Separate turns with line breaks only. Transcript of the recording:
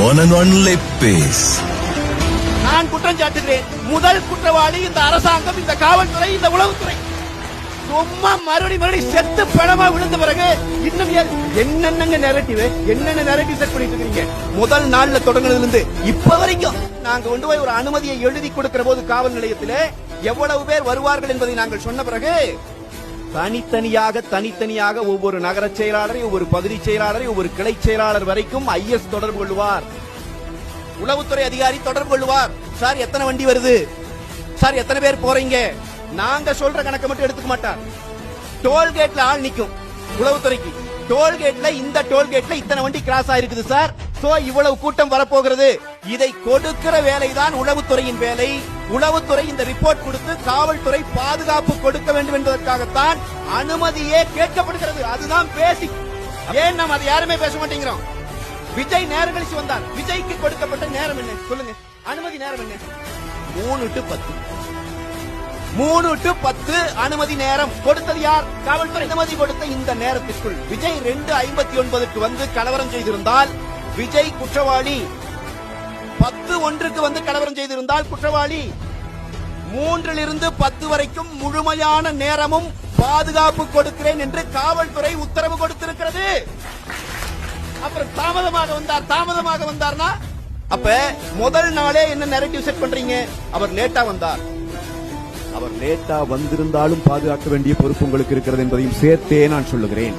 One and only peace.
நான் குற்றம் சாட்டுகிறேன். முதல் குற்றவாளி இந்த அரசாங்கம், இந்த காவல்துறை, இந்த உளவுத்துறை. சும்மா மறுபடி செத்து பணமா விழுந்த பிறகு இன்னும் என்னென்ன நெரட்டிவ் செட் பண்ணிட்டு இருக்கீங்க? முதல் நாள்ல தொடங்குனதுல இருந்து இப்ப வரைக்கும் நாங்க கொண்டு போய் ஒரு அனுமதியை எழுதி கொடுக்கிற போது காவல் நிலையத்திலே எவ்வளவு பேர் வருவார்கள் என்பதை நாங்கள் சொன்ன பிறகு தனித்தனியாக ஒவ்வொரு நகர செயலாளரை, ஒவ்வொரு பகுதி செயலாளரை, ஒவ்வொரு கிளை செயலாளர் வரைக்கும் ஐஎஸ் தொடர்பு கொள்வார், உளவுத்துறை அதிகாரி தொடர்பு கொள்வார். சார் எத்தனை வண்டி வருது, சார் எத்தனை பேர் போறீங்க, நாங்க சொல்ற கணக்கு மட்டும் எடுத்துக்க மாட்டார். டோல்கேட்ல ஆள் நிக்கும் உளவுத்துறைக்கு, டோல்கேட்ல இந்த டோல்கேட்ல இத்தனை வண்டி கிராஸ் ஆயிருக்குது சார், சோ இவ்வளவு கூட்டம் வரப்போகிறது. இதை கொடுக்கிற வேலைதான் உளவுத்துறையின் வேலை. உளவுத்துறை இந்த ரிப்போர்ட் கொடுத்து காவல்துறை பாதுகாப்பு கொடுக்க வேண்டும் என்பதற்காகத்தான் அனுமதியே கேட்கப்படுகிறது. அதுதான் பேசிக். ஏன் நாம் அதை யாருமே பேச மாட்டேங்கிறோம்? விஜய் நேரம் கழிச்சு வந்தார். விஜய்க்கு கொடுக்கப்பட்ட நேரம் என்ன சொல்லுங்க? அனுமதி நேரம் என்ன? 3 to 10. 3 to 10 அனுமதி நேரம் கொடுத்தது யார்? காவல்துறை. அனுமதி கொடுத்த இந்த நேரத்திற்குள் விஜய் 2:59 வந்து கலவரம் செய்திருந்தால் விஜய் குற்றவாளி. 10:01 வந்து கலவரம் செய்திருந்தால் குற்றவாளி. 3 to 10 வரைக்கும் முழுமையான நேரமும் பாதுகாப்பு கொடுக்கிறேன் என்று காவல்துறை உத்தரவு கொடுத்திருக்கிறது. அப்புறம் தாமதமாக வந்தார்னா அப்ப முதல் நாளே என்ன நெரேட்டிவ் செட் பண்றீங்க? அவர் லேட்டா வந்தார். அவர் லேட்டா வந்திருந்தாலும் பாதுகாக்க வேண்டிய பொறுப்பு உங்களுக்கு இருக்கிறது என்பதையும் சேர்த்தே நான் சொல்லுகிறேன்.